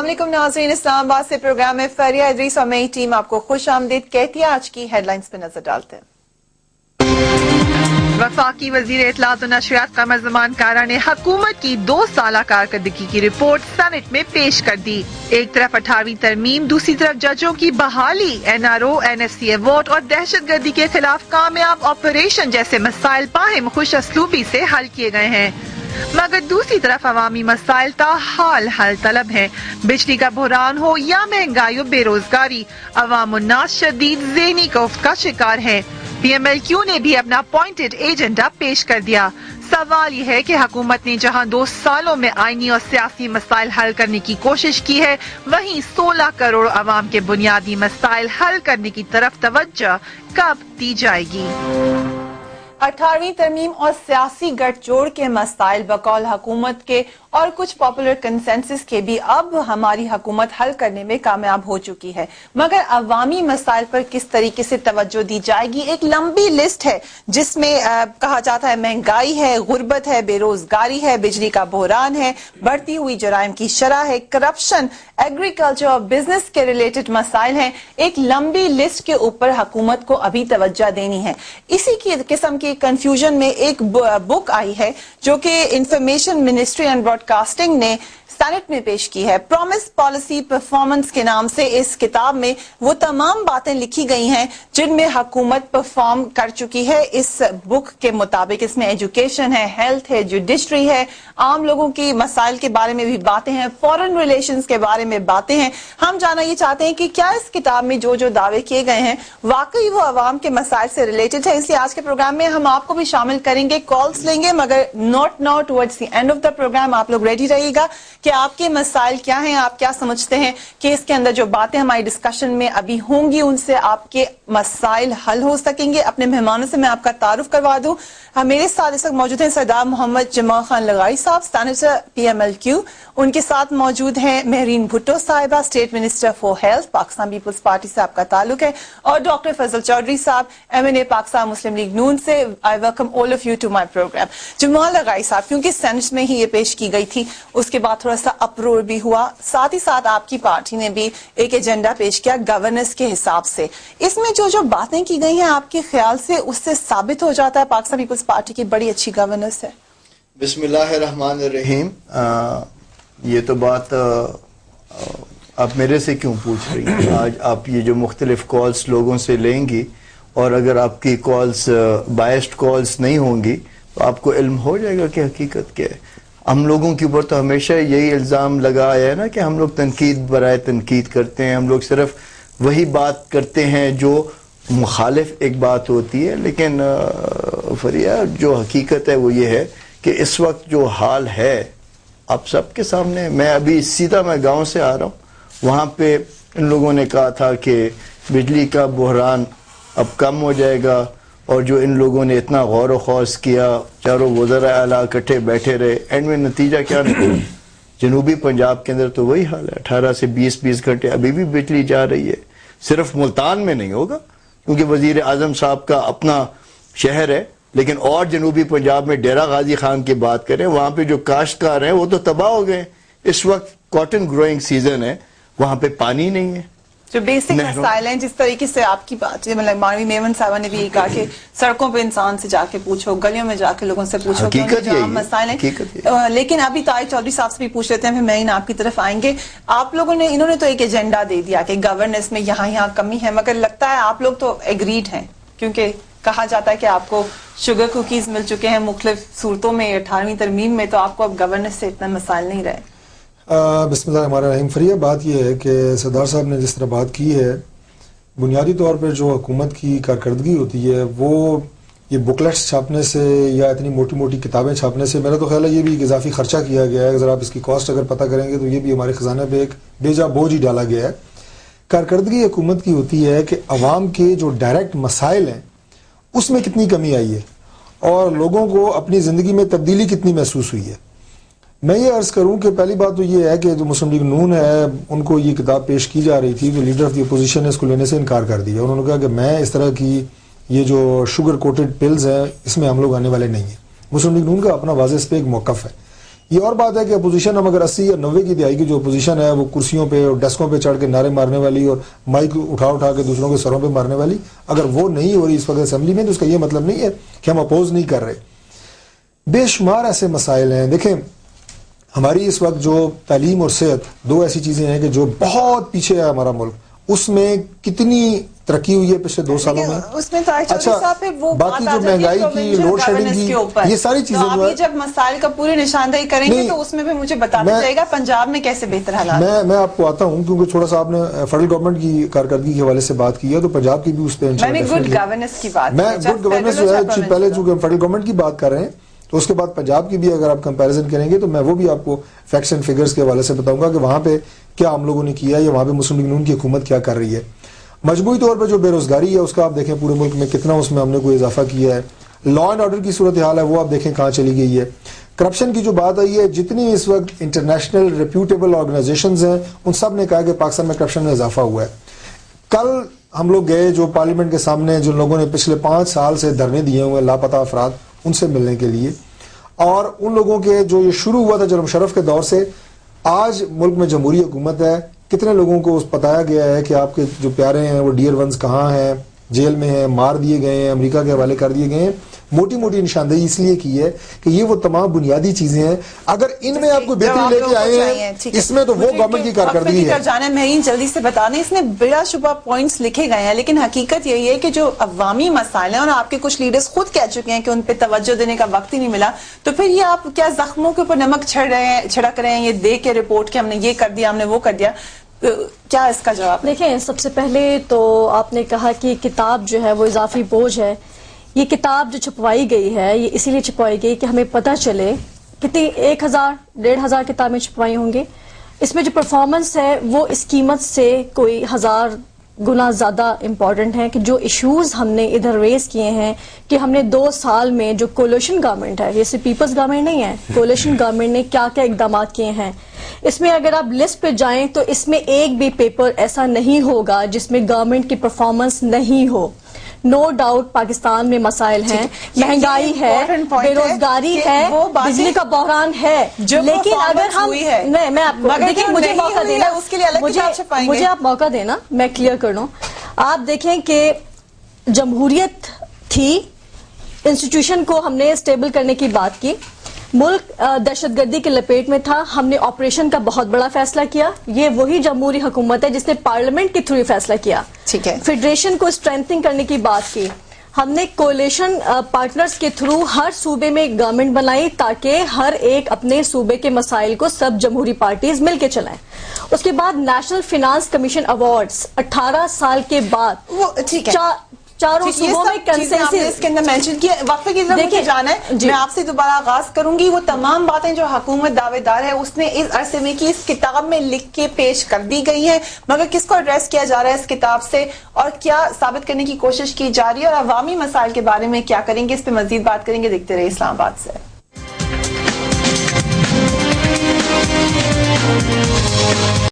علیکم ناظرین، اسلام آباد سے پروگرام میں فریہ ادریس اور میری ٹیم آپ کو خوش آمدید کہتی ہے۔ آج کی ہیڈ لائنز پہ نظر ڈالتے ہیں۔ وفاقی وزیر اطلاعات و نشریات قمر زمان کارا نے حکومت کی 2 سالہ کارکردگی کی رپورٹ سینٹ میں پیش کر دی۔ ایک طرف 18ویں ترمیم، دوسری طرف ججوں کی بحالی، NRO، NFC ایوارڈ اور دہشت گردی کے خلاف کامیاب آپریشن جیسے مسائل باہم خوش اسلوبی سے حل کیے گئے ہیں، مگر دوسری طرف عوامی مسائل تاحال حل طلب ہیں۔ بجلی کا بحران ہو یا مہنگائی و بے روزگاری، عوام الناس شدید ذہنی کوفت کا شکار ہیں۔ PMLQ نے بھی اپنا اپوائنٹڈ ایجنڈا پیش کر دیا۔ سوال یہ ہے کہ حکومت نے جہاں 2 سالوں میں آئینی اور سیاسی مسائل حل کرنے کی کوشش کی ہے، وہیں 16 کروڑ عوام کے بنیادی مسائل حل کرنے کی طرف توجہ کب دی جائے گی؟ 18ویں ترمیم اور سیاسی گٹھ جوڑ کے مسائل بقول حکومت کے اور کچھ پاپولر کنسنسس کے بھی اب ہماری حکومت حل کرنے میں کامیاب ہو چکی ہے، مگر عوامی مسائل پر کس طریقے سے توجہ دی جائے گی؟ ایک لمبی لسٹ ہے جس میں کہا جاتا ہے مہنگائی ہے، غربت ہے، بے روزگاری ہے، بجلی کا بحران ہے، بڑھتی ہوئی جرائم کی شرح ہے، کرپشن، ایگریکلچر اور بزنس کے ریلیٹڈ مسائل ہیں۔ ایک لمبی لسٹ کے اوپر حکومت کو ابھی توجہ دینی ہے۔ اسی کی قسم کی کنفیوژن میں ایک بک آئی ہے جو کہ information ministry and broadcasting نے سینٹ میں پیش کی ہے۔ پرومس پالیسی پرفارمنس کے نام سے اس کتاب میں وہ تمام باتیں لکھی گئی ہیں جن میں حکومت پرفارم کر چکی ہے۔ اس بک کے مطابق اس میں ایجوکیشن ہے، ہیلتھ ہے، جوڈیشری ہے، عام لوگوں کی مسائل کے بارے میں بھی باتیں ہیں، فورن ریلیشنز کے بارے میں باتیں ہیں۔ ہم جاننا یہ چاہتے ہیں کہ کیا اس کتاب میں جو دعوے کیے گئے ہیں واقعی وہ عوام کے مسائل سے ریلیٹڈ ہے؟ اس لیے آج کے پروگرام میں ہم آپ کو بھی شامل کریں گے، کالز لیں گے، مگر note now towards the end of the programme آپ لوگ ریڈی رہیے گا کہ آپ کے مسائل کیا ہیں، آپ کیا سمجھتے ہیں کہ اس کے اندر جو باتیں ہماری ڈسکشن میں ابھی ہوں گی ان سے آپ کے مسائل حل ہو سکیں گے۔ اپنے مہمانوں سے میں آپ کا تعارف کروا دوں۔ میرے ساتھ اس وقت موجود ہیں سردار محمد جمال خان لغاری صاحب، سینیٹر PMLQ، ان کے ساتھ موجود ہیں مہرین بھٹو صاحبہ، state minister for health, Pakistan Peoples Party سے آپ کا تعلق ہے، اور ڈاکٹر فضل چودھری صاحب MNA پاکستان مسلم لیگ نون سے۔ I welcome all of you to my program۔ جمال لغاری صاحب، کیونکہ سینٹ میں ہی یہ پیش کی گئی تھی، اس کے بعد تھوڑا سا اپرور بھی ہوا، ساتھ ہی ساتھ آپ کی پارٹی نے بھی ایک ایجنڈا پیش کیا گورننس کے حساب سے۔ اس میں جو باتیں کی گئی ہیں آپ کے خیال سے اس سے ثابت ہو جاتا ہے پاکستان پیپلز پارٹی کی بڑی اچھی گورننس ہے؟ بسم اللہ الرحمن الرحیم۔ یہ تو بات آپ میرے سے کیوں پوچھ رہی ہیں؟ آج آپ یہ جو مختلف کالز لوگوں سے لیں گی اور اگر آپ کی کالز بائسڈ کالز نہیں ہوں گی تو آپ کو علم ہو جائے گا کہ حقیقت کیا ہے۔ ہم لوگوں کے اوپر تو ہمیشہ یہی الزام لگایا ہے نا کہ ہم لوگ تنقید برائے تنقید کرتے ہیں، ہم لوگ صرف وہی بات کرتے ہیں جو مخالف ایک بات ہوتی ہے، لیکن فریہ جو حقیقت ہے وہ یہ ہے کہ اس وقت جو حال ہے آپ سب کے سامنے، میں ابھی سیدھا میں گاؤں سے آ رہا ہوں، وہاں پہ ان لوگوں نے کہا تھا کہ بجلی کا بحران اب کم ہو جائے گا، اور جو ان لوگوں نے اتنا غور و خوض کیا، چاروں وزراء اعلیٰ اکٹھے بیٹھے رہے، اینڈ میں نتیجہ کیا نکلا؟ جنوبی پنجاب کے اندر تو وہی حال ہے، 18 سے 20 گھنٹے ابھی بھی بجلی جا رہی ہے۔ صرف ملتان میں نہیں ہوگا کیونکہ وزیر اعظم صاحب کا اپنا شہر ہے، لیکن اور جنوبی پنجاب میں ڈیرہ غازی خان کی بات کریں، وہاں پہ جو کاشتکار ہیں وہ تو تباہ ہو گئے۔ اس وقت کاٹن گروئنگ سیزن ہے، وہاں پہ پانی نہیں ہے۔ جو بیسک مسائل ہیں، جس طریقے سے آپ کی بات، مطلب مانوی میمن صاحبہ نے بھی یہ کہا کہ سڑکوں پہ انسان سے جا کے پوچھو، گلیوں میں جا کے لوگوں سے پوچھو، حقیقت یہی مسائل ہیں۔ لیکن ابھی طارق چودھری صاحب سے بھی پوچھ لیتے ہیں، پھر میں آپ کی طرف آئیں گے۔ آپ لوگوں نے، انہوں نے تو ایک ایجنڈا دے دیا کہ گورننس میں یہاں کمی ہے، مگر لگتا ہے آپ لوگ تو ایگریڈ ہیں، کیونکہ کہا جاتا ہے کہ آپ کو شوگر کوکیز مل چکے ہیں مختلف صورتوں میں 18ویں ترمیم میں، تو آپ کو اب گورننس سے اتنا مسائل نہیں رہے۔ بسم اللہ الرحمن الرحیم۔ فریہ، بات یہ ہے کہ سردار صاحب نے جس طرح بات کی ہے، بنیادی طور پر جو حکومت کی کارکردگی ہوتی ہے وہ یہ بکلیٹس چھاپنے سے یا اتنی موٹی موٹی کتابیں چھاپنے سے، میرا تو خیال ہے یہ بھی ایک اضافی خرچہ کیا گیا ہے۔ اگر آپ اس کی کاسٹ اگر پتہ کریں گے تو یہ بھی ہمارے خزانے پہ ایک بے جا بوجھ ہی ڈالا گیا ہے۔ کارکردگی حکومت کی ہوتی ہے کہ عوام کے جو ڈائریکٹ مسائل ہیں اس میں کتنی کمی آئی ہے اور لوگوں کو اپنی زندگی میں تبدیلی کتنی محسوس ہوئی ہے۔ میں یہ عرض کروں کہ پہلی بات تو یہ ہے کہ جو مسلم لیگ نون ہے، ان کو یہ کتاب پیش کی جا رہی تھی تو لیڈر آف دی اپوزیشن نے اس کو لینے سے انکار کر دیا۔ انہوں نے کہا کہ میں اس طرح کی یہ جو شوگر کوٹڈ پلز ہیں اس میں ہم لوگ آنے والے نہیں ہیں۔ مسلم لیگ نون کا اپنا واضح اس پہ ایک موقف ہے۔ یہ اور بات ہے کہ اپوزیشن ہم اگر 80 یا 90 کی دہائی کی جو اپوزیشن ہے وہ کرسیوں پہ اور ڈیسکوں پہ چڑھ کے نعرے مارنے والی اور مائک اٹھا کے دوسروں کے سروں پہ مارنے والی اگر وہ نہیں ہو رہی اس وقت اسمبلی میں تو اس کا یہ مطلب نہیں ہے کہ ہم اپوز نہیں کر رہے. بے شمار ایسے مسائل ہیں. دیکھیں ہماری اس وقت جو تعلیم اور صحت 2 ایسی چیزیں ہیں کہ جو بہت پیچھے ہے ہمارا ملک, اس میں کتنی ترقی ہوئی ہے پچھلے 2 سالوں میں. اس میں اچھا باقی جو مہنگائی کی لوڈ شیڈنگ کی یہ ساری چیزیں آپ جب مسائل کا پوری نشاندہی کریں گے تو اس میں بھی مجھے بتانا چاہیے گا پنجاب میں کیسے بہتر حالات. میں آپ کو آتا ہوں کیونکہ تھوڑا سا آپ نے فیڈرل گورنمنٹ کی کارکردگی کے حوالے سے بات کی ہے تو پنجاب کی بھی اس پہ میں نے گڈ گورننس کی بات میں گڈ گورننس جو ہے پہلے چونکہ ہم فیڈرل گورنمنٹ کی بات کر رہے ہیں تو اس کے بعد پنجاب کی بھی اگر آپ کمپیریزن کریں گے تو میں وہ بھی آپ کو فیکٹس اینڈ فگرز کے حوالے سے بتاؤں گا کہ وہاں پہ کیا ہم لوگوں نے کیا یا وہاں پہ مسلم لیگ نون کی حکومت کیا کر رہی ہے. مجموعی طور پر جو بے روزگاری ہے اس کا آپ دیکھیں پورے ملک میں کتنا اس میں ہم نے کوئی اضافہ کیا ہے. لا اینڈ آرڈر کی صورتحال ہے وہ آپ دیکھیں کہاں چلی گئی ہے. کرپشن کی جو بات آئی ہے جتنی اس وقت انٹرنیشنل ریپیوٹیبل آرگنائزیشنز ہیں ان سب نے کہا کہ پاکستان میں کرپشن میں اضافہ ہوا ہے. کل ہم لوگ گئے جو پارلیمنٹ کے سامنے جن لوگوں نے پچھلے 5 سال سے دھرنے دیے ہوئے لاپتہ افراد ان سے ملنے کے لیے, اور ان لوگوں کے جو یہ شروع ہوا تھا جناب مشرف کے دور سے آج ملک میں جمہوری حکومت ہے, کتنے لوگوں کو بتایا گیا ہے کہ آپ کے جو پیارے ہیں وہ ڈیئر ونز کہاں ہیں, جیل میں ہیں, مار دیے گئے ہیں, امریکہ کے حوالے کر دیے گئے ہیں. موٹی موٹی نشاندہی اس لیے کی ہے کہ یہ وہ تمام بنیادی چیزیں ہیں اگر ان میں آپ کو بہتری لے کے آئے ہیں اس میں تو وہ گورنمنٹ کی کارکردگی ہے. جانا میں جلدی سے بتا دیں اس میں بلا شبہ پوائنٹس لکھے گئے ہیں لیکن حقیقت یہی ہے کہ جو عوامی مسائل ہیں اور آپ کے کچھ لیڈرز خود کہہ چکے ہیں کہ ان پہ توجہ دینے کا وقت ہی نہیں ملا تو پھر یہ آپ کیا زخموں کے اوپر نمک چھڑک رہے ہیں یہ دے کے رپورٹ کہ ہم نے یہ کر دیا ہم نے وہ کر دیا. کیا اس کا جواب؟ دیکھیں سب سے پہلے تو آپ نے کہا کہ کتاب جو ہے وہ اضافی بوجھ ہے. یہ کتاب جو چھپوائی گئی ہے یہ اسی لیے چھپوائی گئی کہ ہمیں پتہ چلے کتنی 1000-1500 کتابیں چھپوائی ہوں گی. اس میں جو پرفارمنس ہے وہ اس قیمت سے کوئی 1000 گنا زیادہ امپورٹنٹ ہیں کہ جو ایشوز ہم نے ادھر ریز کیے ہیں کہ ہم نے 2 سال میں جو کولیشن گورنمنٹ ہے, یہ صرف پیپلز گورنمنٹ نہیں ہے, کولیشن گورنمنٹ نے کیا کیا اقدامات کیے ہیں. اس میں اگر آپ لسٹ پہ جائیں تو اس میں ایک بھی پیپر ایسا نہیں ہوگا جس میں گورنمنٹ کی پرفارمنس نہیں ہو. نو ڈاؤٹ پاکستان میں مسائل ہیں, مہنگائی ہے, بے روزگاری ہے, بجلی کا بحران ہے, لیکن اگر ہم نہیں میں آپ کو دیکھیں مجھے موقع دینا مجھے آپ موقع دینا میں کلیئر کر لوں. آپ دیکھیں کہ جمہوریت تھی, انسٹیٹیوشن کو ہم نے اسٹیبل کرنے کی بات کی, ملک دہشت گردی کے لپیٹ میں تھا, ہم نے آپریشن کا بہت بڑا فیصلہ کیا. یہ وہی جمہوری حکومت ہے جس نے پارلیمنٹ کے تھرو فیصلہ کیا. ٹھیک ہے, فیڈریشن کو اسٹرینتھنگ کرنے کی بات کی. ہم نے کولیشن پارٹنرز کے تھرو ہر صوبے میں گورنمنٹ بنائی تاکہ ہر ایک اپنے صوبے کے مسائل کو سب جمہوری پارٹیز مل کے چلائیں. اس کے بعد نیشنل فائنانس کمیشن ایوارڈز 18 سال کے بعد چاروں صوبوں میں کنسنسس کے اندر مینشن کیا. وقفے کی طرف مجھے جانا ہے, میں آپ سے دوبارہ آغاز کروں گی. وہ تمام باتیں جو حکومت دعوے دار ہے اس نے اس عرصے میں کی اس کتاب میں لکھ کے پیش کر دی گئی ہیں, مگر کس کو ایڈریس کیا جا رہا ہے اس کتاب سے اور کیا ثابت کرنے کی کوشش کی جا رہی ہے اور عوامی مسائل کے بارے میں کیا کریں گے, اس پہ مزید بات کریں گے. دیکھتے رہے اسلام آباد سے.